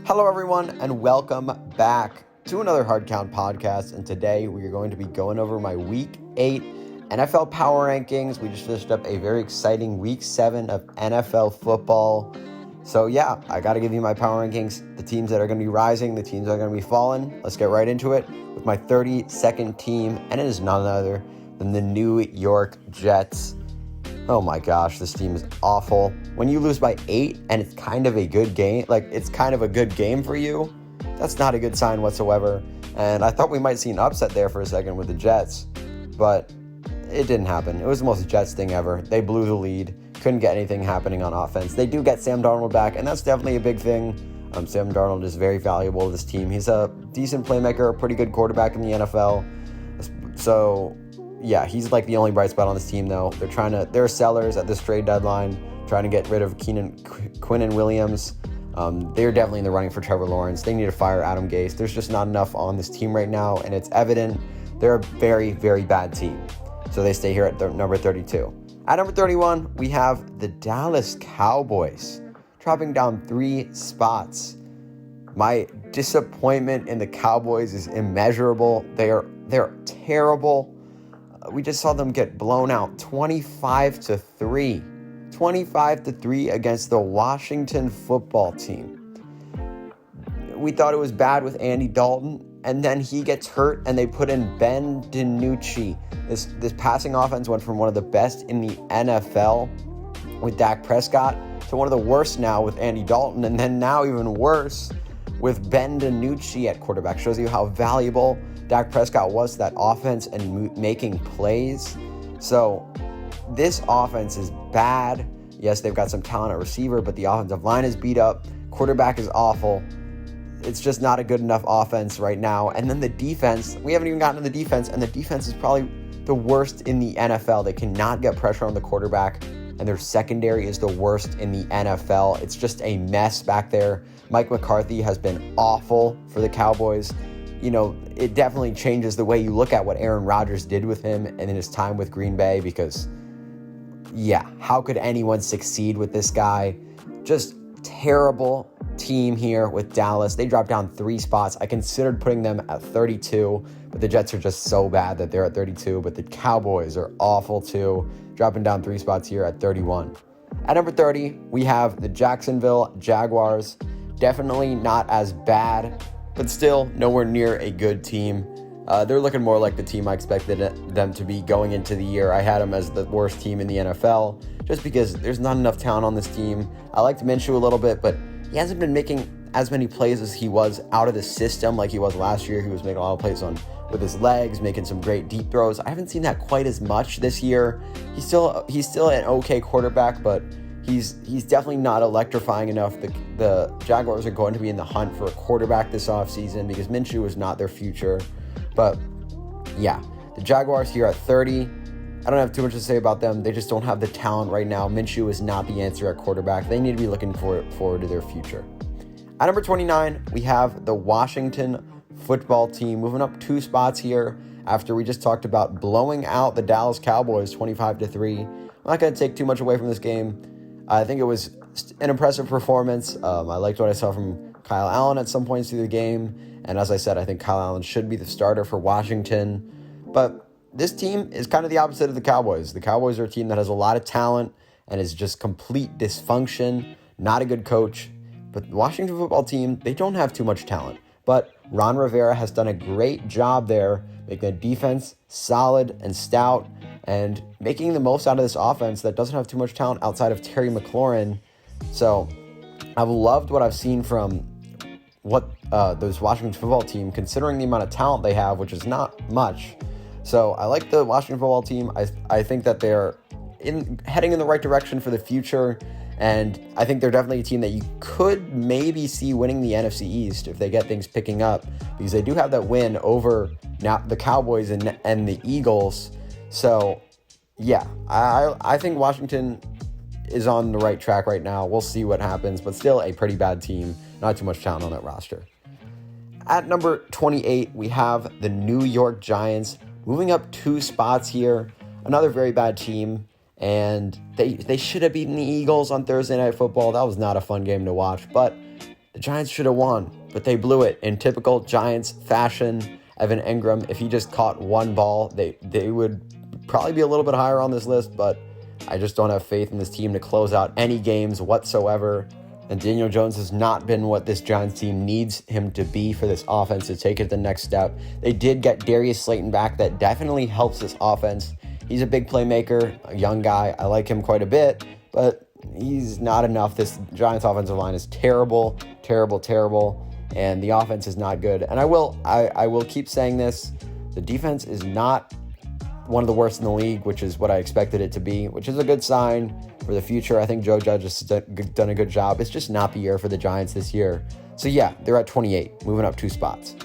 Hello, everyone, and welcome back to another Hard Count podcast. And today we are going to be going over my Week 8 NFL Power Rankings. We just finished up a very exciting Week 7 of NFL football. So, yeah, I got to give you my power rankings, the teams that are going to be rising, the teams that are going to be falling. Let's get right into it with my 32nd team, and it is none other than the New York Jets. Oh my gosh, this team is awful. When you lose by 8 and it's kind of a good game, it's kind of a good game for you, that's not a good sign whatsoever. And I thought we might see an upset there for a second with the Jets, but it didn't happen. It was the most Jets thing ever. They blew the lead, couldn't get anything happening on offense. They do get Sam Darnold back, and that's definitely a big thing. Sam Darnold is very valuable to this team. He's a decent playmaker, a pretty good quarterback in the NFL. So yeah, he's like the only bright spot on this team, though. They're sellers at this trade deadline, trying to get rid of Quinnen Williams. They're definitely in the running for Trevor Lawrence. They need to fire Adam Gase. There's just not enough on this team right now, and it's evident they're a very, very bad team. So they stay here at number 32. At number 31, we have the Dallas Cowboys, dropping down 3 spots. My disappointment in the Cowboys is immeasurable. They're terrible. We just saw them get blown out 25-3. 25-3 against the Washington football team. We thought it was bad with Andy Dalton, and then he gets hurt, and they put in Ben DiNucci. This passing offense went from one of the best in the NFL with Dak Prescott to one of the worst now with Andy Dalton, and then now even worse with Ben DiNucci at quarterback. Shows you how valuable Dak Prescott was to that offense and making plays. So this offense is bad. Yes, they've got some talent at receiver, but the offensive line is beat up. Quarterback is awful. It's just not a good enough offense right now. And then the defense, we haven't even gotten to the defense, and the defense is probably the worst in the NFL. They cannot get pressure on the quarterback, and their secondary is the worst in the NFL. It's just a mess back there. Mike McCarthy has been awful for the Cowboys. You know, it definitely changes the way you look at what Aaron Rodgers did with him and in his time with Green Bay because, yeah, how could anyone succeed with this guy? Just terrible team here with Dallas. They dropped down 3 spots. I considered putting them at 32, but the Jets are just so bad that they're at 32, but the Cowboys are awful too, dropping down 3 spots here at 31. At number 30, we have the Jacksonville Jaguars. Definitely not as bad, but still nowhere near a good team. They're looking more like the team I expected them to be going into the year. I had them as the worst team in the NFL just because there's not enough talent on this team. I liked Minshew a little bit, but he hasn't been making as many plays as he was out of the system like he was last year. He was making a lot of plays with his legs, making some great deep throws. I haven't seen that quite as much this year. He's still an okay quarterback, but he's definitely not electrifying enough. The Jaguars are going to be in the hunt for a quarterback this offseason because Minshew is not their future. But yeah, the Jaguars here at 30. I don't have too much to say about them. They just don't have the talent right now. Minshew is not the answer at quarterback. They need to be looking forward to their future. At number 29, we have the Washington football team moving up 2 spots here after we just talked about blowing out the Dallas Cowboys 25-3. I'm not going to take too much away from this game. I think it was an impressive performance. I liked what I saw from Kyle Allen at some points through the game. And as I said, I think Kyle Allen should be the starter for Washington. But this team is kind of the opposite of the Cowboys. The Cowboys are a team that has a lot of talent and is just complete dysfunction, not a good coach. But the Washington football team, they don't have too much talent. But Ron Rivera has done a great job there, making the defense solid and stout and making the most out of this offense that doesn't have too much talent outside of Terry McLaurin. So I've loved what I've seen from those Washington football team, considering the amount of talent they have, which is not much. So I like the Washington football team. I think that they're heading in the right direction for the future, and I think they're definitely a team that you could maybe see winning the NFC East if they get things picking up, because they do have that win over now the Cowboys and the Eagles. So yeah, I think Washington is on the right track right now. We'll see what happens, but still a pretty bad team. Not too much talent on that roster. At number 28, we have the New York Giants moving up 2 spots here. Another very bad team, and they should have beaten the Eagles on Thursday Night Football. That was not a fun game to watch, but The Giants should have won, but they blew it in typical Giants fashion. Evan Engram, if he just caught one ball, they would probably be a little bit higher on this list, but I just don't have faith in this team to close out any games whatsoever. And Daniel Jones has not been what this Giants team needs him to be for this offense to take it to the next step. They did get Darius Slayton back. That definitely helps this offense. He's a big playmaker, a young guy. I like him quite a bit, but he's not enough. This Giants offensive line is terrible, and the offense is not good. And I will keep saying this. The defense is not one of the worst in the league, which is what I expected it to be, which is a good sign for the future. I think Joe Judge has done a good job. It's just not the year for the Giants this year. So yeah, they're at 28, moving up 2 spots.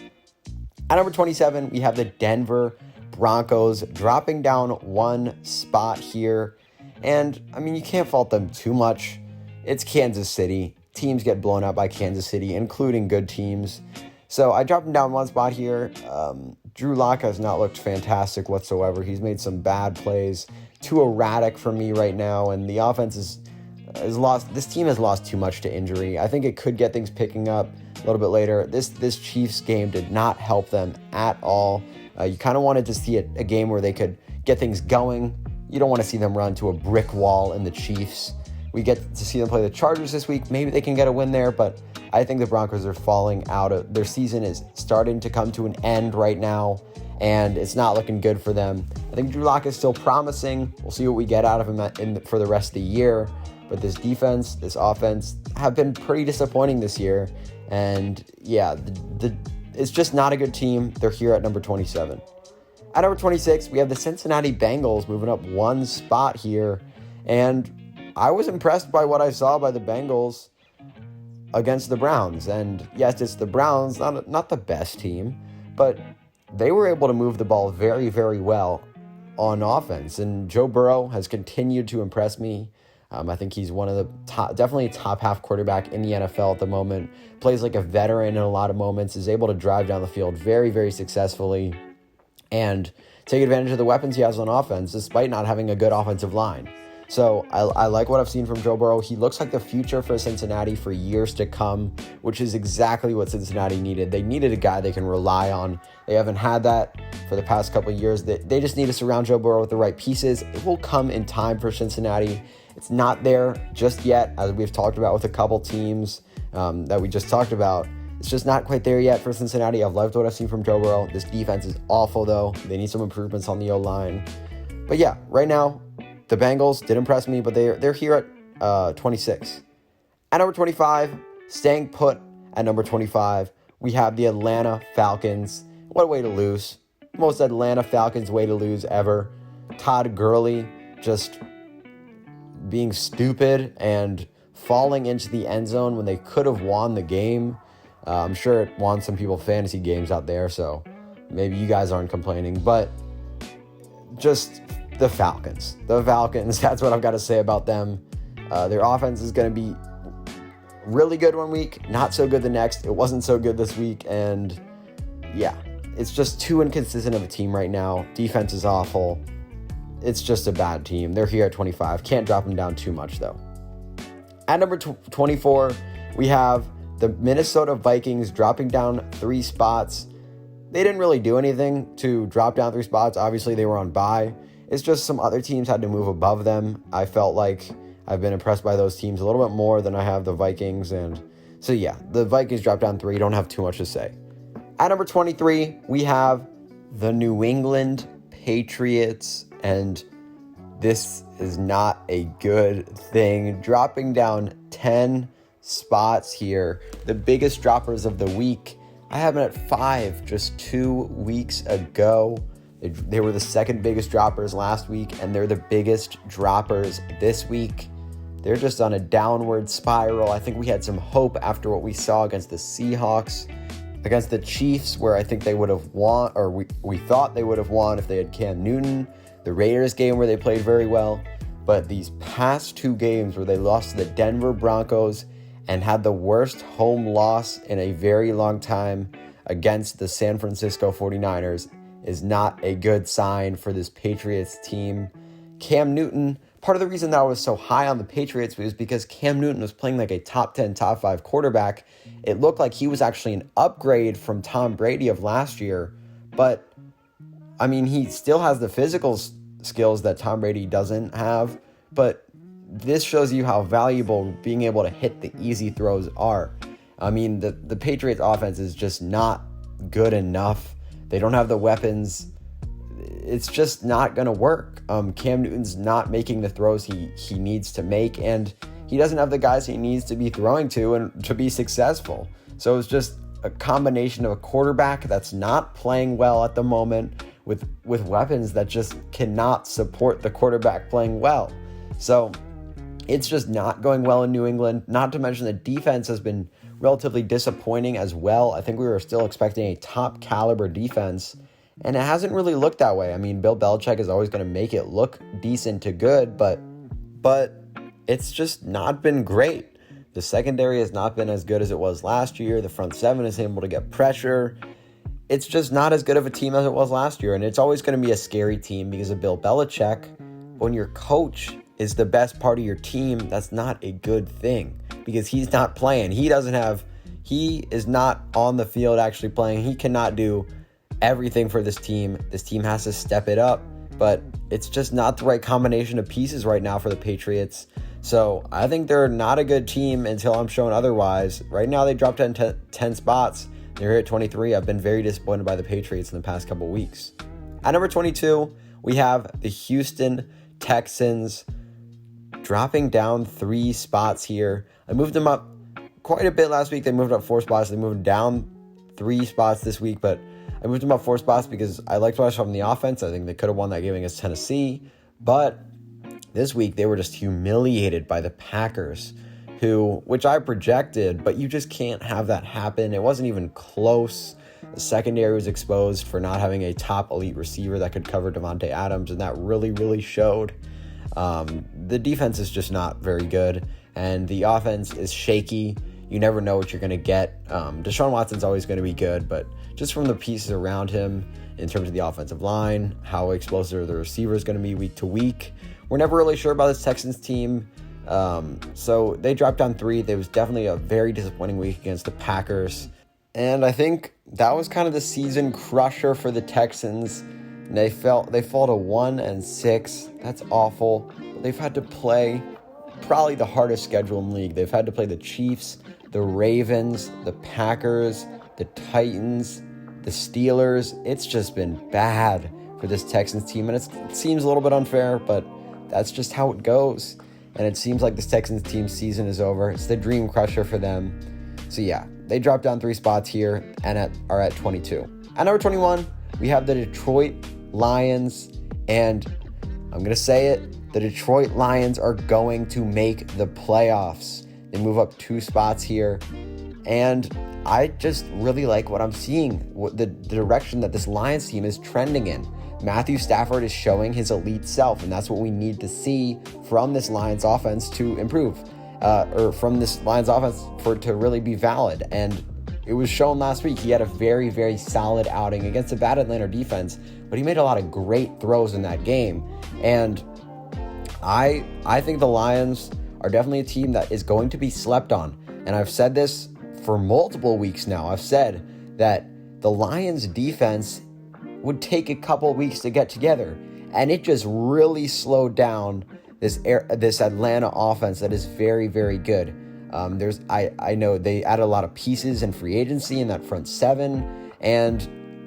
At number 27, we have the Denver Broncos dropping down 1 spot here. And I mean, you can't fault them too much. It's Kansas City. Teams get blown out by Kansas City, including good teams. So I dropped him down 1 spot here. Drew Lock has not looked fantastic whatsoever. He's made some bad plays. Too erratic for me right now, and the offense is lost. This team has lost too much to injury. I think it could get things picking up a little bit later. This Chiefs game did not help them at all. You kind of wanted to see a game where they could get things going. You don't want to see them run to a brick wall in the Chiefs. We get to see them play the Chargers this week. Maybe they can get a win there, but I think the Broncos are falling out of their season is starting to come to an end right now, and it's not looking good for them. I think Drew Lock is still promising. We'll see what we get out of him for the rest of the year. But this defense, this offense have been pretty disappointing this year. And yeah, it's just not a good team. They're here at number 27. At number 26, we have the Cincinnati Bengals moving up 1 spot here. And I was impressed by what I saw by the Bengals against the Browns. And yes, it's the Browns, not the best team, but they were able to move the ball very, very well on offense. And Joe Burrow has continued to impress me. I think he's one of the definitely a top half quarterback in the NFL at the moment. Plays like a veteran in a lot of moments, is able to drive down the field very, very successfully and take advantage of the weapons he has on offense despite not having a good offensive line. So I like what I've seen from Joe Burrow. He looks like the future for Cincinnati for years to come, which is exactly what Cincinnati needed. They needed a guy they can rely on. They haven't had that for the past couple of years. They just need to surround Joe Burrow with the right pieces. It will come in time for Cincinnati. It's not there just yet, as we've talked about with a couple teams that we just talked about. It's just not quite there yet for Cincinnati. I've loved what I've seen from Joe Burrow. This defense is awful, though. They need some improvements on the O-line. But yeah, right now, the Bengals did impress me, but they're here at 26. At number 25, staying put at number 25, we have the Atlanta Falcons. What a way to lose. Most Atlanta Falcons way to lose ever. Todd Gurley just being stupid and falling into the end zone when they could have won the game. I'm sure it won some people fantasy games out there, so maybe you guys aren't complaining, but just the Falcons, that's what I've got to say about them. Their offense is going to be really good one week, not so good the next. It wasn't so good this week, and yeah, it's just too inconsistent of a team right now. Defense is awful. It's just a bad team. They're here at 25. Can't drop them down too much, though. At number 24, we have the Minnesota Vikings dropping down 3 spots. They didn't really do anything to drop down 3 spots. Obviously, they were on bye. It's just some other teams had to move above them. I felt like I've been impressed by those teams a little bit more than I have the Vikings. And so, yeah, the Vikings dropped down 3. Don't have too much to say. At number 23, we have the New England Patriots. And this is not a good thing. Dropping down 10 spots here. The biggest droppers of the week. I have them at 5 just 2 weeks ago. They were the second biggest droppers last week, and they're the biggest droppers this week. They're just on a downward spiral. I think we had some hope after what we saw against the Seahawks, against the Chiefs, where I think they would have won, or we thought they would have won if they had Cam Newton. The Raiders game where they played very well. But these past 2 games where they lost to the Denver Broncos and had the worst home loss in a very long time against the San Francisco 49ers is not a good sign for this Patriots team. Cam Newton, part of the reason that I was so high on the Patriots was because Cam Newton was playing like a top 10, top 5 quarterback. It looked like he was actually an upgrade from Tom Brady of last year. But, I mean, he still has the physical skills that Tom Brady doesn't have. But this shows you how valuable being able to hit the easy throws are. I mean, the Patriots offense is just not good enough. They don't have the weapons. It's just not going to work. Cam Newton's not making the throws he needs to make, and he doesn't have the guys he needs to be throwing to and to be successful. So it's just a combination of a quarterback that's not playing well at the moment with weapons that just cannot support the quarterback playing well. So it's just not going well in New England. Not to mention the defense has been relatively disappointing as well. I think we were still expecting a top caliber defense, and it hasn't really looked that way. I mean, Bill Belichick is always going to make it look decent to good, but it's just not been great. The secondary has not been as good as it was last year. The front seven is able to get pressure. It's just not as good of a team as it was last year, and it's always going to be a scary team because of Bill Belichick. When your coach is the best part of your team, that's not a good thing because he's not playing. He is not on the field actually playing. He cannot do everything for this team. This team has to step it up, but it's just not the right combination of pieces right now for the Patriots. So I think they're not a good team until I'm shown otherwise. Right now they dropped 10 spots. They're here at 23. I've been very disappointed by the Patriots in the past couple weeks. At number 22, we have the Houston Texans dropping down 3 spots here. I moved them up quite a bit last week. They moved up 4 spots. They moved down 3 spots this week, but I moved them up 4 spots because I liked what I saw from the offense. I think they could have won that game against Tennessee, but this week they were just humiliated by the Packers, which I projected, but you just can't have that happen. It wasn't even close. The secondary was exposed for not having a top elite receiver that could cover Davante Adams, and that really, really showed. The defense is just not very good, and the offense is shaky. You never know what you're going to get. Deshaun Watson's always going to be good, but just from the pieces around him in terms of the offensive line, how explosive the receiver is going to be week to week, we're never really sure about this Texans team. So they dropped down 3. There was definitely a very disappointing week against the Packers. And I think that was kind of the season crusher for the Texans. They fall to 1-6. That's awful. But they've had to play probably the hardest schedule in the league. They've had to play the Chiefs, the Ravens, the Packers, the Titans, the Steelers. It's just been bad for this Texans team. And it seems a little bit unfair, but that's just how it goes. And it seems like this Texans team season is over. It's the dream crusher for them. So yeah, they dropped down 3 spots here and are at 22. At number 21, we have the Detroit Lions. And I'm going to say it, the Detroit Lions are going to make the playoffs. They move up 2 spots here. And I just really like what I'm seeing, the direction that this Lions team is trending in. Matthew Stafford is showing his elite self, and that's what we need to see from this Lions offense to improve, or from this Lions offense for it to really be valid. And it was shown last week. He had a very, very solid outing against a bad Atlanta defense, but he made a lot of great throws in that game. And I think the Lions are definitely a team that is going to be slept on. And I've said this for multiple weeks now. I've said that the Lions defense would take a couple weeks to get together, and it just really slowed down this Atlanta offense that is very, very good. I know they added a lot of pieces in free agency in that front seven, and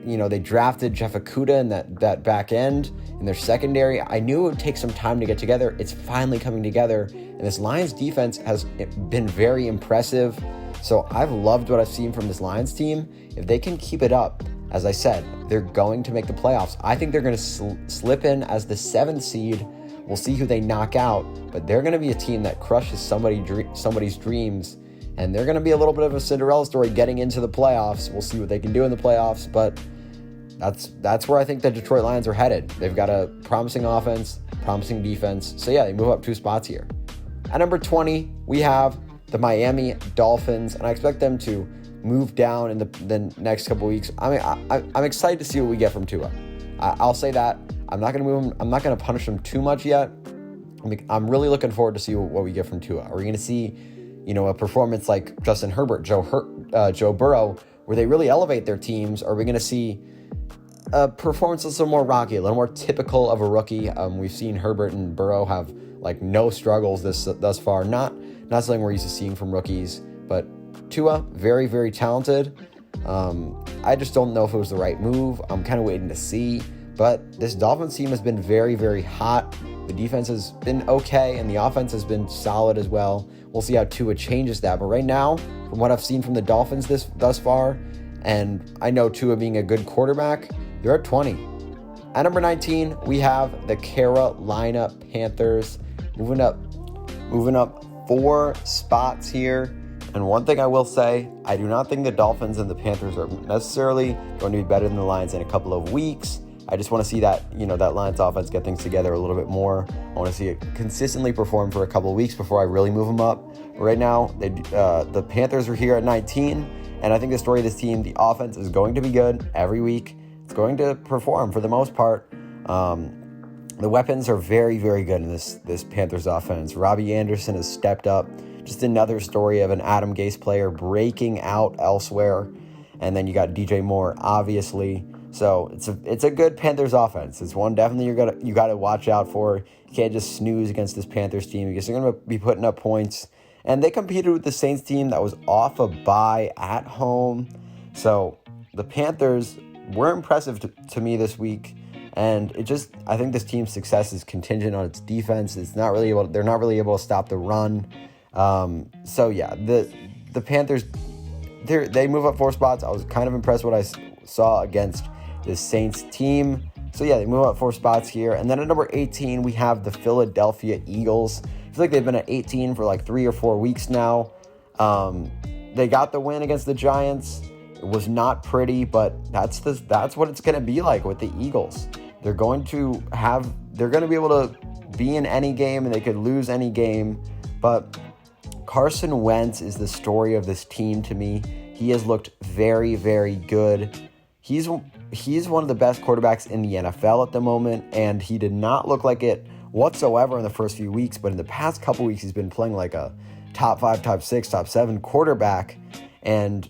they drafted Jeff Okudah in that back end in their secondary. I knew it would take some time to get together. It's finally coming together, and this Lions defense has been very impressive. So I've loved what I've seen from this Lions team. If they can keep it up, as I said, they're going to make the playoffs. I think they're going to slip in as the 7th seed. We'll see who they knock out, but they're going to be a team that crushes somebody's dreams, and they're going to be a little bit of a Cinderella story getting into the playoffs. We'll see what they can do in the playoffs, but that's where I think the Detroit Lions are headed. They've got a promising offense, promising defense. So yeah, they move up 2 spots here. At number 20, we have the Miami Dolphins, and I expect them to move down in the next couple weeks. I mean, I'm excited to see what we get from Tua. I'll say that. I'm not going to move him. I'm not going to punish him too much yet. I'm really looking forward to see what we get from Tua. Are we going to see, a performance like Justin Herbert, Joe Burrow, where they really elevate their teams? Are we going to see a performance that's a little more rocky, a little more typical of a rookie? We've seen Herbert and Burrow have no struggles thus far. Not something we're used to seeing from rookies, but Tua, very, very talented. I just don't know if it was the right move. I'm kind of waiting to see. But this Dolphins team has been very, very hot. The defense has been okay, and the offense has been solid as well. We'll see how Tua changes that. But right now, from what I've seen from the Dolphins thus far, and I know Tua being a good quarterback, they're at 20. At number 19, we have the Carolina Panthers moving up 4 spots here. And one thing I will say, I do not think the Dolphins and the Panthers are necessarily going to be better than the Lions in a couple of weeks. I just want to see that, that Lions offense get things together a little bit more. I want to see it consistently perform for a couple of weeks before I really move them up. But right now, the Panthers are here at 19, and I think the story of this team, the offense is going to be good every week. It's going to perform for the most part. The weapons are very, very good in this Panthers offense. Robbie Anderson has stepped up. Just another story of an Adam Gase player breaking out elsewhere. And then you got DJ Moore, obviously. So it's a good Panthers offense. It's one definitely you got to watch out for. You can't just snooze against this Panthers team because they're going to be putting up points. And they competed with the Saints team that was off a bye at home. So the Panthers were impressive to me this week. And I think this team's success is contingent on its defense. They're not really able to stop the run. So yeah, the Panthers, they move up 4 spots. I was kind of impressed what I saw against the Saints team. So yeah, they move up 4 spots here. And then at number 18, we have the Philadelphia Eagles. I feel like they've been at 18 for 3 or 4 weeks now. They got the win against the Giants. It was not pretty, but that's what it's going to be like with the Eagles. They're going to be able to be in any game, and they could lose any game. But Carson Wentz is the story of this team to me. He has looked very, very good. He's one of the best quarterbacks in the NFL at the moment, and he did not look like it whatsoever in the first few weeks, but in the past couple weeks, he's been playing like a top 5, top 6, top 7 quarterback, and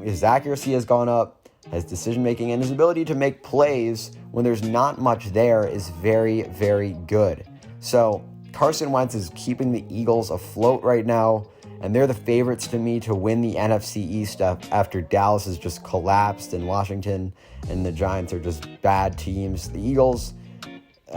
his accuracy has gone up, his decision-making, and his ability to make plays when there's not much there is very, very good. So Carson Wentz is keeping the Eagles afloat right now, and they're the favorites to me to win the NFC East after Dallas has just collapsed and Washington and the Giants are just bad teams. The Eagles,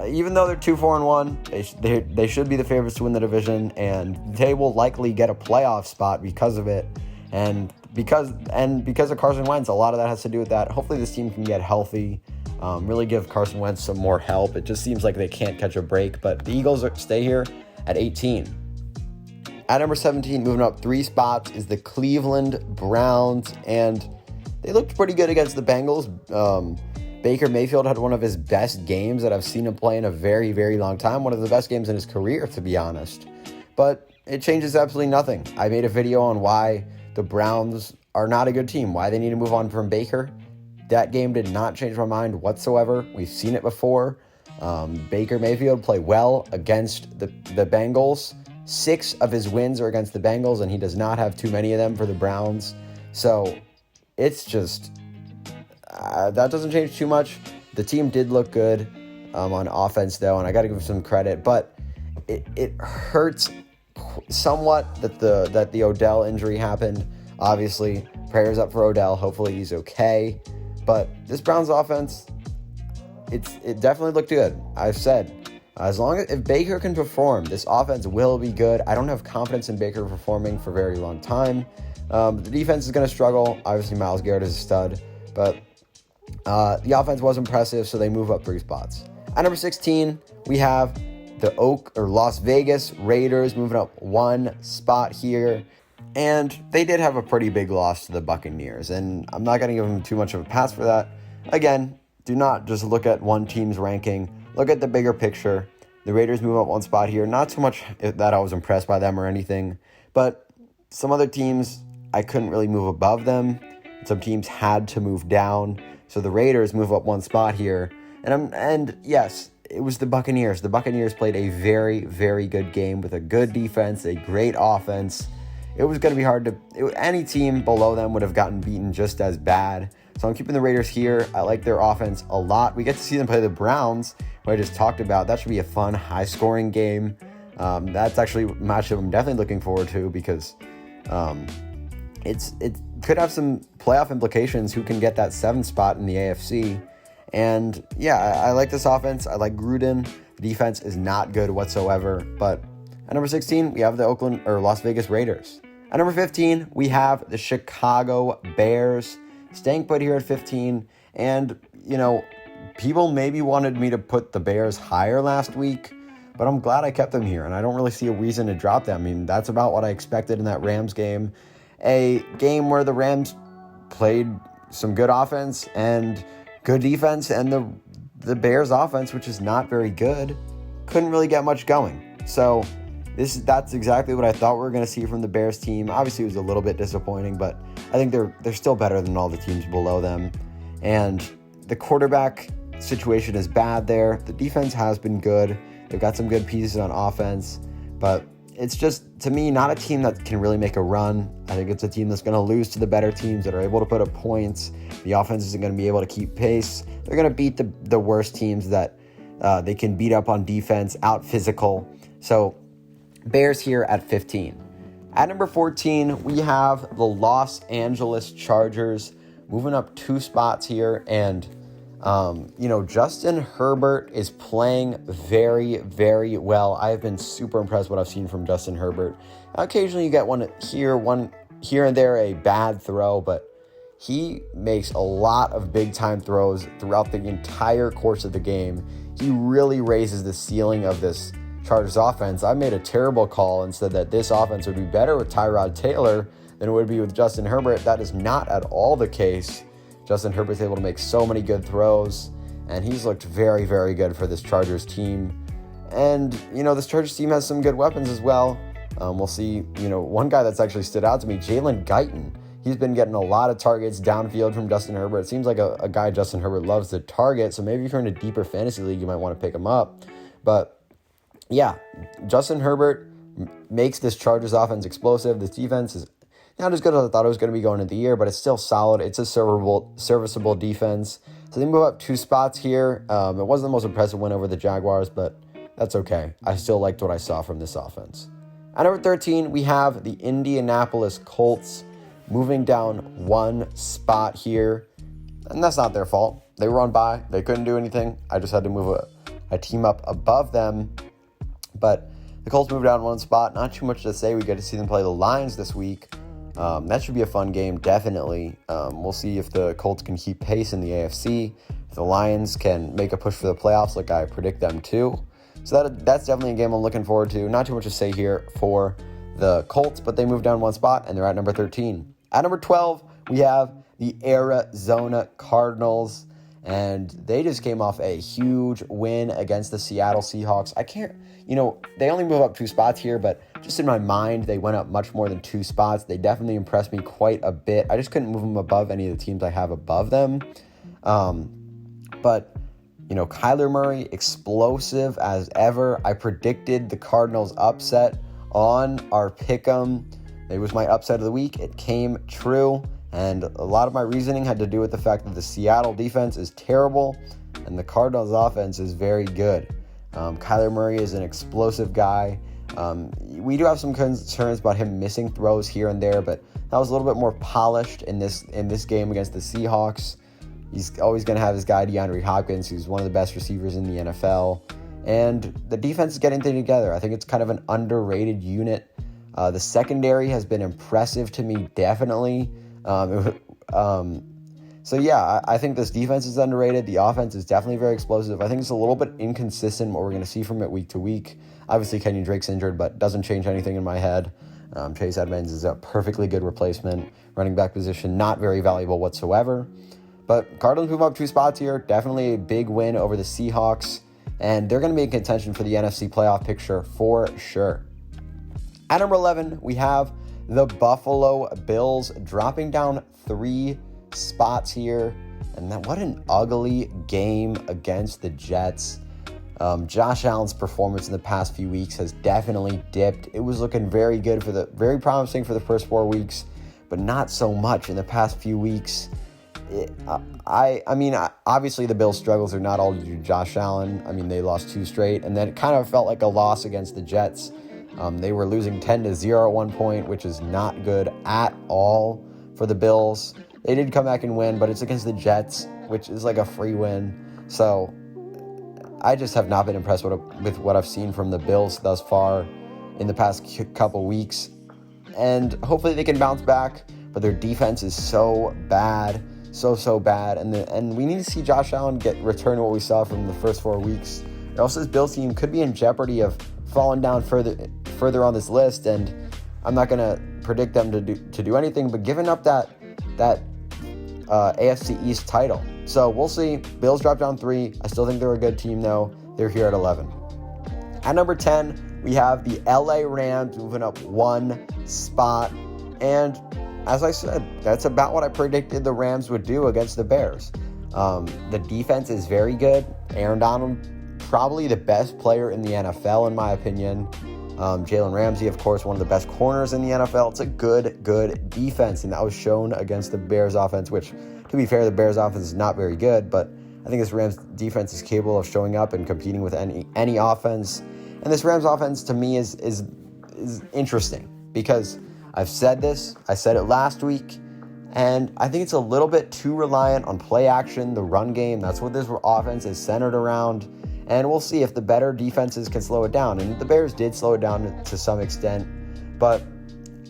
even though they're 2-4-1, they should be the favorites to win the division, and they will likely get a playoff spot because of it. And because of Carson Wentz, a lot of that has to do with that. Hopefully this team can get healthy, really give Carson Wentz some more help. It just seems like they can't catch a break, but the Eagles stay here at 18. At number 17, moving up 3 spots, is the Cleveland Browns, and they looked pretty good against the Bengals. Baker Mayfield had one of his best games that I've seen him play in a very, very long time, one of the best games in his career, to be honest. But it changes absolutely nothing. I made a video on why the Browns are not a good team, why they need to move on from Baker. That game did not change my mind whatsoever. We've seen it before. Baker Mayfield played well against the Bengals. 6 of his wins are against the Bengals, and he does not have too many of them for the Browns. So it's just, that doesn't change too much. The team did look good on offense, though, and I got to give him some credit. But it hurts somewhat that the Odell injury happened. Obviously, prayers up for Odell. Hopefully he's okay. But this Browns offense, it definitely looked good. I've said, if Baker can perform, this offense will be good. I don't have confidence in Baker performing for a very long time. The defense is going to struggle. Obviously, Myles Garrett is a stud, but the offense was impressive, so they move up 3 spots. At number 16, we have the Las Vegas Raiders moving up 1 spot here. And they did have a pretty big loss to the Buccaneers, and I'm not going to give them too much of a pass for that. Again, do not just look at one team's ranking. Look at the bigger picture. The Raiders move up 1 spot here. Not so much that I was impressed by them or anything, but some other teams, I couldn't really move above them. Some teams had to move down. So the Raiders move up 1 spot here. And yes, it was the Buccaneers. The Buccaneers played a very, very good game with a good defense, a great offense. It was going to be hard any team below them would have gotten beaten just as bad. So I'm keeping the Raiders here. I like their offense a lot. We get to see them play the Browns, who I just talked about. That should be a fun, high-scoring game. That's actually a matchup I'm definitely looking forward to because it could have some playoff implications. Who can get that 7th spot in the AFC? And yeah, I like this offense. I like Gruden. The defense is not good whatsoever. But at number 16, we have the Las Vegas Raiders. At number 15, we have the Chicago Bears. Staying put here at 15. And, people maybe wanted me to put the Bears higher last week, but I'm glad I kept them here, and I don't really see a reason to drop them. I mean, that's about what I expected in that Rams game. A game where the Rams played some good offense and good defense, and the Bears offense, which is not very good, couldn't really get much going. So that's exactly what I thought we were going to see from the Bears team. Obviously, it was a little bit disappointing, but I think they're still better than all the teams below them. And the quarterback situation is bad there. The defense has been good. They've got some good pieces on offense, but it's just, to me, not a team that can really make a run. I think it's a team that's going to lose to the better teams that are able to put up points. The offense isn't going to be able to keep pace. They're going to beat the worst teams that they can beat up on defense, out physical. So Bears here at 15. At number 14, we have the Los Angeles Chargers moving up 2 spots here. And, Justin Herbert is playing very, very well. I have been super impressed with what I've seen from Justin Herbert. Occasionally you get one here and there, a bad throw, but he makes a lot of big-time throws throughout the entire course of the game. He really raises the ceiling of this Chargers offense. I made a terrible call and said that this offense would be better with Tyrod Taylor than it would be with Justin Herbert. That is not at all the case. Justin Herbert's able to make so many good throws, and he's looked very, very good for this Chargers team. And, this Chargers team has some good weapons as well. We'll see, one guy that's actually stood out to me, Jalen Guyton. He's been getting a lot of targets downfield from Justin Herbert. It seems like a guy Justin Herbert loves to target, so maybe if you're in a deeper fantasy league, you might want to pick him up. But, yeah, Justin Herbert makes this Chargers offense explosive. This defense is not as good as I thought it was going to be going into the year, but it's still solid. It's a serviceable defense. So they move up 2 spots here. It wasn't the most impressive win over the Jaguars, but that's okay. I still liked what I saw from this offense. At number 13, we have the Indianapolis Colts moving down 1 spot here. And that's not their fault. They were on bye. They couldn't do anything. I just had to move a team up above them. But the Colts moved down 1 spot. Not too much to say. We get to see them play the Lions this week. That should be a fun game, definitely. We'll see if the Colts can keep pace in the AFC. If the Lions can make a push for the playoffs like I predict them to. So that's definitely a game I'm looking forward to. Not too much to say here for the Colts, but they moved down 1 spot, and they're at number 13. At number 12, we have the Arizona Cardinals, and they just came off a huge win against the Seattle Seahawks. They only move up 2 spots here, but just in my mind, they went up much more than 2 spots. They definitely impressed me quite a bit. I just couldn't move them above any of the teams I have above them. But Kyler Murray, explosive as ever. I predicted the Cardinals upset on our pick'em. It was my upset of the week. It came true. And a lot of my reasoning had to do with the fact that the Seattle defense is terrible and the Cardinals offense is very good. Kyler Murray is an explosive guy. We do have some concerns about him missing throws here and there, but that was a little bit more polished in this game against the Seahawks. He's always going to have his guy DeAndre Hopkins, who's one of the best receivers in the NFL. And the defense is getting things together. I think it's kind of an underrated unit. The secondary has been impressive to me, definitely. So yeah, I think this defense is underrated. The offense is definitely very explosive. I think it's a little bit inconsistent what we're going to see from it week to week. Obviously, Kenyon Drake's injured, but doesn't change anything in my head. Chase Edmonds is a perfectly good replacement. Running back position, not very valuable whatsoever. But Cardinals move up 2 spots here. Definitely a big win over the Seahawks. And they're going to be in contention for the NFC playoff picture for sure. At number 11, we have the Buffalo Bills dropping down 3 spots here. And then what an ugly game against the Jets. Josh Allen's performance in the past few weeks has definitely dipped. It was looking very good very promising for the first 4 weeks, but not so much in the past few weeks. Obviously the Bills' struggles are not all due to Josh Allen. I mean, they lost 2 straight, and then it kind of felt like a loss against the Jets. They were losing 10-0 at one point, which is not good at all for the Bills. They did come back and win, but it's against the Jets, which is like a free win. So I just have not been impressed with what I've seen from the Bills thus far in the past couple weeks. And hopefully they can bounce back, but their defense is so bad, so bad. And we need to see Josh Allen return to what we saw from the first 4 weeks. Or else this Bills team could be in jeopardy of falling down further on this list. And I'm not going to predict them to do anything, but giving up that AFC East title. So we'll see. Bills drop down 3. I still think they're a good team, though. They're here at 11. At number 10, we have the LA Rams moving up 1 spot. And as I said, that's about what I predicted the Rams would do against the Bears. The defense is very good. Aaron Donald, probably the best player in the NFL, in my opinion. Jalen Ramsey, of course, one of the best corners in the NFL. It's a good defense, and that was shown against the Bears offense, which, to be fair, the Bears offense is not very good, but I think this Rams defense is capable of showing up and competing with any offense. And this Rams offense, to me, is interesting because I've said this. I said it last week, and I think it's a little bit too reliant on play action, the run game. That's what this offense is centered around. And we'll see if the better defenses can slow it down. And the Bears did slow it down to some extent. But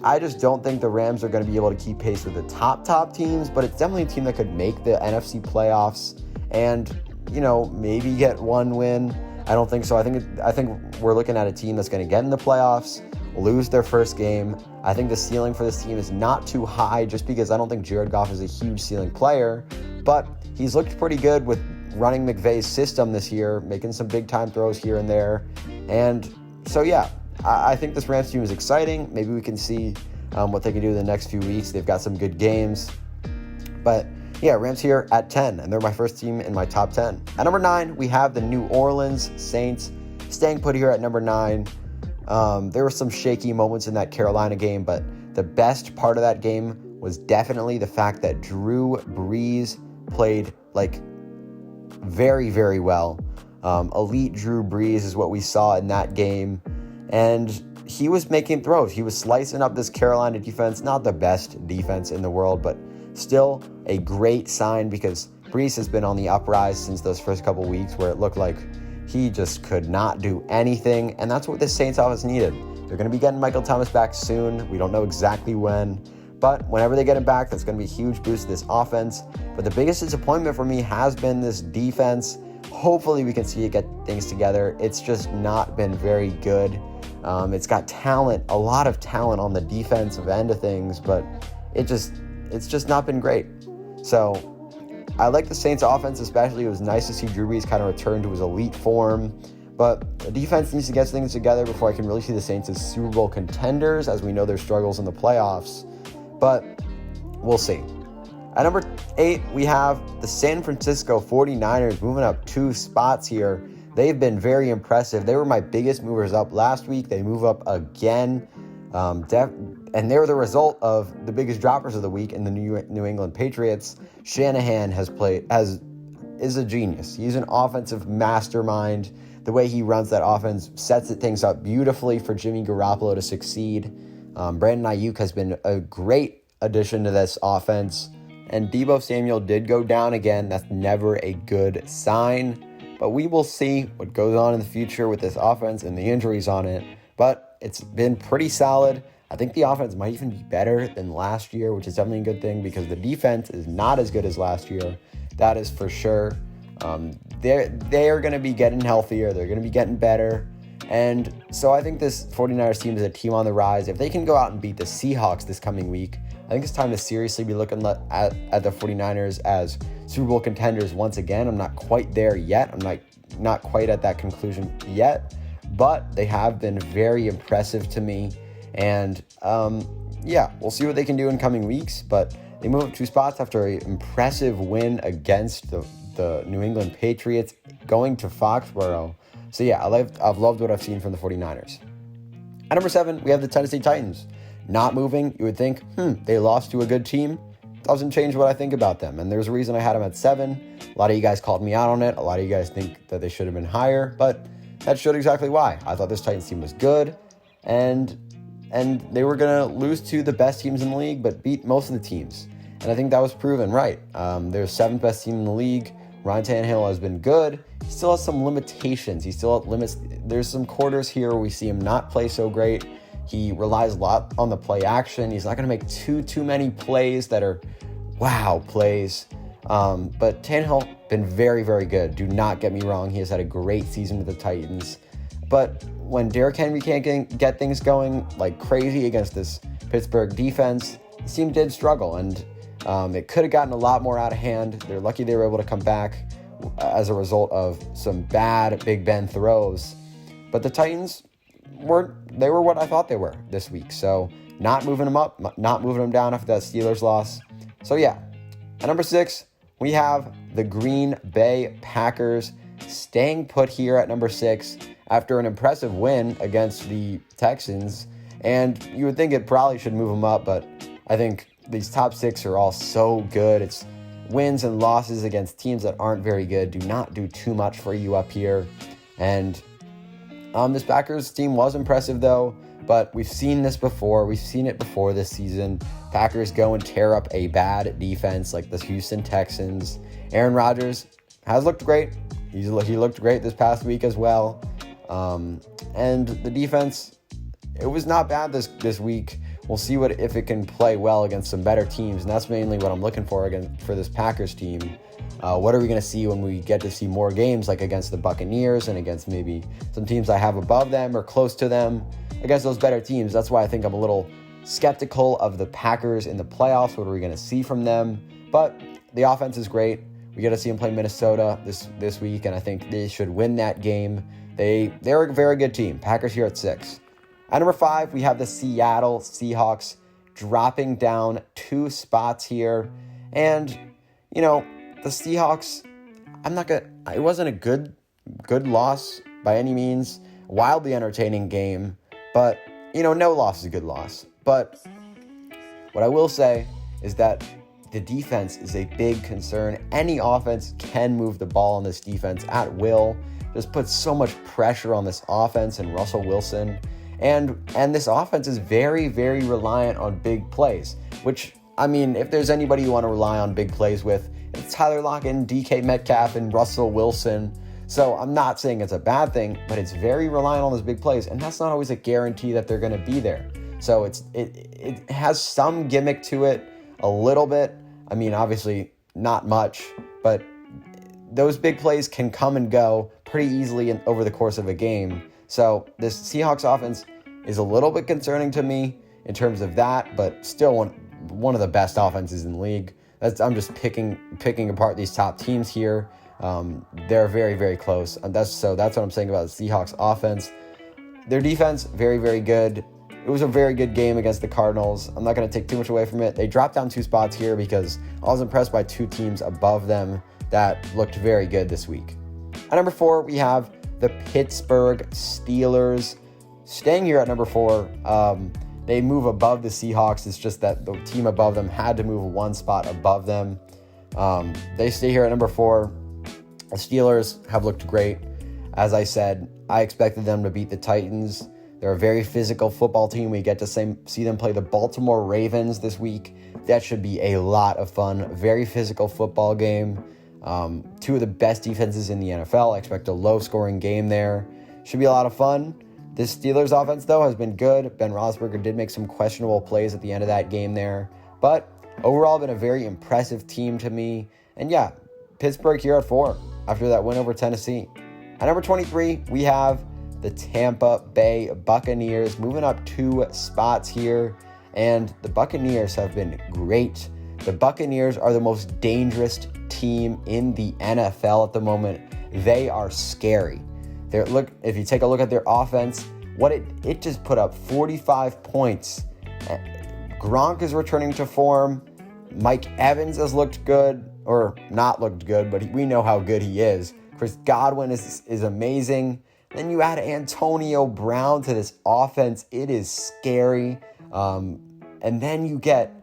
I just don't think the Rams are going to be able to keep pace with the top teams. But it's definitely a team that could make the NFC playoffs and, maybe get 1 win. I don't think so. I think we're looking at a team that's going to get in the playoffs, lose their first game. I think the ceiling for this team is not too high just because I don't think Jared Goff is a huge ceiling player. But he's looked pretty good with running McVay's system this year, making some big-time throws here and there. And so, yeah, I think this Rams team is exciting. Maybe we can see what they can do in the next few weeks. They've got some good games. But, yeah, Rams here at 10, and they're my first team in my top 10. At number 9, we have the New Orleans Saints, staying put here at number 9. There were some shaky moments in that Carolina game, but the best part of that game was definitely the fact that Drew Brees played, very, very well. Elite Drew Brees is what we saw in that game. And he was making throws. He was slicing up this Carolina defense. Not the best defense in the world, but still a great sign because Brees has been on the uprise since those first couple weeks where it looked like he just could not do anything. And that's what the Saints offense needed. They're going to be getting Michael Thomas back soon. We don't know exactly when. But whenever they get him back, that's going to be a huge boost to this offense. But the biggest disappointment for me has been this defense. Hopefully we can see it get things together. It's just not been very good. It's got talent, a lot of talent on the defensive end of things, but it's just not been great. So I like the Saints offense especially. It was nice to see Drew Brees kind of return to his elite form. But the defense needs to get things together before I can really see the Saints as Super Bowl contenders, as we know their struggles in the playoffs. But we'll see. At number 8, we have the San Francisco 49ers moving up 2 spots here. They've been very impressive. They were my biggest movers up last week. They move up again. And they're the result of the biggest droppers of the week in the New England Patriots. Shanahan is a genius. He's an offensive mastermind. The way he runs that offense sets things up beautifully for Jimmy Garoppolo to succeed. Brandon Ayuk has been a great addition to this offense. And Deebo Samuel did go down again. That's never a good sign. But we will see what goes on in the future with this offense and the injuries on it. But it's been pretty solid. I think the offense might even be better than last year, which is definitely a good thing because the defense is not as good as last year. That is for sure. They are going to be getting healthier. They're going to be getting better. And so I think this 49ers team is a team on the rise. If they can go out and beat the Seahawks this coming week, I think it's time to seriously be looking at the 49ers as Super Bowl contenders once again. I'm not quite there yet. I'm not quite at that conclusion yet. But they have been very impressive to me. And we'll see what they can do in coming weeks. But they move up 2 spots after an impressive win against the New England Patriots, going to Foxborough. So yeah, I've loved what I've seen from the 49ers. At number 7, we have the Tennessee Titans. Not moving. You would think, they lost to a good team. Doesn't change what I think about them. And there's a reason I had them at 7. A lot of you guys called me out on it. A lot of you guys think that they should have been higher, but that showed exactly why. I thought this Titans team was good, and they were going to lose to the best teams in the league, but beat most of the teams. And I think that was proven right. They're 7th best team in the league. Ryan Tannehill has been good. He still has some limitations. He still limits. There's some quarters here where we see him not play so great. He relies a lot on the play action. He's not going to make too many plays that are wow plays. But Tannehill been very, very good. Do not get me wrong. He has had a great season with the Titans. But when Derrick Henry can't get things going like crazy against this Pittsburgh defense, the team did struggle. And it could have gotten a lot more out of hand. They're lucky they were able to come back as a result of some bad Big Ben throws. But the Titans were what I thought they were this week. So not moving them up, not moving them down after that Steelers loss. So yeah, at number 6, we have the Green Bay Packers staying put here at number 6 after an impressive win against the Texans. And you would think it probably should move them up, but I think these top 6 are all so good. It's wins and losses against teams that aren't very good do not do too much for you up here. And this Packers team was impressive, though, but we've seen this before. We've seen it before this season. Packers go and tear up a bad defense like the Houston Texans. Aaron Rodgers has looked great. He looked great this past week as well. And the defense, it was not bad this week. We'll see if it can play well against some better teams, and that's mainly what I'm looking for again for this Packers team. What are we going to see when we get to see more games like against the Buccaneers and against maybe some teams I have above them or close to them, against those better teams? That's why I think I'm a little skeptical of the Packers in the playoffs. What are we going to see from them? But the offense is great. We get to see them play Minnesota this week, and I think they should win that game. They're a very good team. Packers here at 6. At number 5, we have the Seattle Seahawks dropping down 2 spots here. And, the Seahawks, it wasn't a good loss by any means. Wildly entertaining game. But, no loss is a good loss. But what I will say is that the defense is a big concern. Any offense can move the ball on this defense at will. Just puts so much pressure on this offense and Russell Wilson. And this offense is very, very reliant on big plays, which, if there's anybody you want to rely on big plays with, it's Tyler Lockett, DK Metcalf, and Russell Wilson. So I'm not saying it's a bad thing, but it's very reliant on those big plays, and that's not always a guarantee that they're going to be there. So it has some gimmick to it, a little bit. Obviously not much, but those big plays can come and go pretty easily over the course of a game. So this Seahawks offense is a little bit concerning to me in terms of that, but still one of the best offenses in the league. I'm just picking apart these top teams here. They're very, very close. That's what I'm saying about the Seahawks offense. Their defense, very, very good. It was a very good game against the Cardinals. I'm not going to take too much away from it. They dropped down 2 spots here because I was impressed by 2 teams above them that looked very good this week. At number 4, we have the Pittsburgh Steelers staying here at number 4. They move above the Seahawks. It's just that the team above them had to move 1 spot above them. They stay here at number 4. The Steelers have looked great. As I said, I expected them to beat the Titans. They're a very physical football team. We get to see them play the Baltimore Ravens this week. That should be a lot of fun. Very physical football game. 2 of the best defenses in the NFL. I expect a low-scoring game there. Should be a lot of fun. This Steelers offense, though, has been good. Ben Roethlisberger did make some questionable plays at the end of that game there. But overall, been a very impressive team to me. And yeah, Pittsburgh here at 4 after that win over Tennessee. At number 23, we have the Tampa Bay Buccaneers moving up 2 spots here. And the Buccaneers have been great. The Buccaneers are the most dangerous team in the NFL at the moment. They are scary. If you take a look at their offense, it just put up 45 points. Gronk is returning to form. Mike Evans has looked good, or not looked good, but we know how good he is. Chris Godwin is amazing. Then you add Antonio Brown to this offense. It is scary. And then you get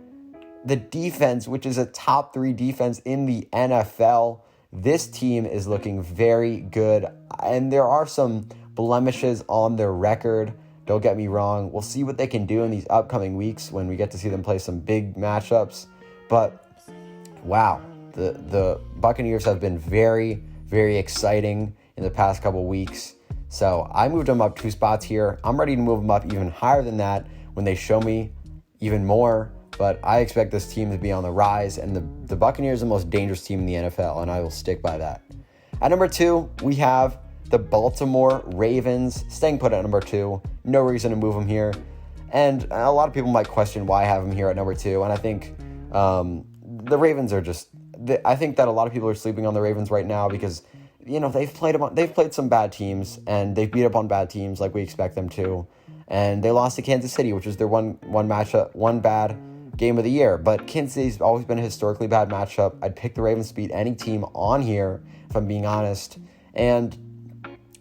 the defense, which is a top 3 defense in the NFL. This team is looking very good. And there are some blemishes on their record. Don't get me wrong. We'll see what they can do in these upcoming weeks when we get to see them play some big matchups. But wow, the Buccaneers have been very, very exciting in the past couple weeks. So I moved them up 2 spots here. I'm ready to move them up even higher than that when they show me even more. But I expect this team to be on the rise, and the Buccaneers are the most dangerous team in the NFL, and I will stick by that. At number 2, we have the Baltimore Ravens, staying put at number 2. No reason to move them here. And a lot of people might question why I have them here at number 2. And I think the Ravens are just... I think that a lot of people are sleeping on the Ravens right now because, they've played some bad teams, and they've beat up on bad teams like we expect them to. And they lost to Kansas City, which is their one bad game of the year. But Kansas City's always been a historically bad matchup. I'd pick the Ravens to beat any team on here, if I'm being honest. And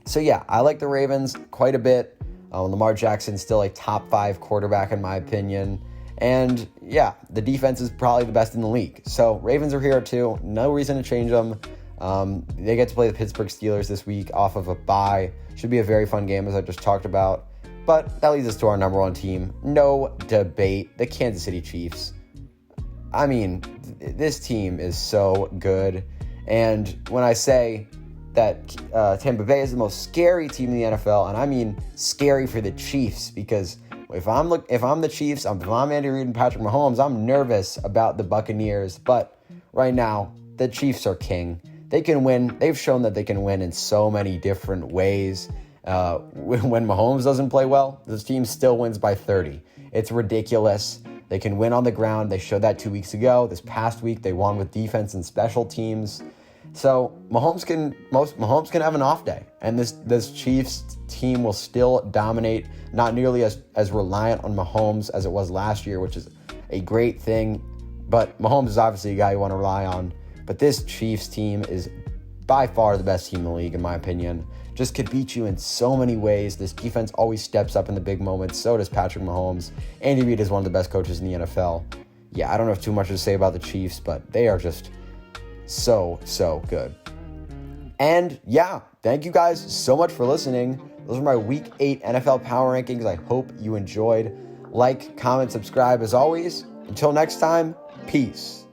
so, yeah, I like the Ravens quite a bit. Lamar Jackson's still a top 5 quarterback in my opinion. And, yeah, the defense is probably the best in the league. So, Ravens are here too. No reason to change them. They get to play the Pittsburgh Steelers this week off of a bye. Should be a very fun game, as I just talked about. But that leads us to our number 1 team. No debate, the Kansas City Chiefs. I mean, this team is so good. And when I say that Tampa Bay is the most scary team in the NFL, and I mean scary for the Chiefs, because if I'm the Chiefs, if I'm Andy Reid and Patrick Mahomes, I'm nervous about the Buccaneers. But right now, the Chiefs are king. They can win. They've shown that they can win in so many different ways. When Mahomes doesn't play well, this team still wins by 30. It's ridiculous. They can win on the ground. They showed that 2 weeks ago. This past week, they won with defense and special teams. So Mahomes can have an off day, and this Chiefs team will still dominate. Not nearly as reliant on Mahomes as it was last year, which is a great thing. But Mahomes is obviously a guy you want to rely on. But this Chiefs team is by far the best team in the league, in my opinion. Just could beat you in so many ways. This defense always steps up in the big moments. So does Patrick Mahomes. Andy Reid is one of the best coaches in the NFL. Yeah, I don't have too much to say about the Chiefs, but they are just so good. And yeah, thank you guys so much for listening. Those are my Week 8 NFL Power Rankings. I hope you enjoyed. Like, comment, subscribe as always. Until next time, peace.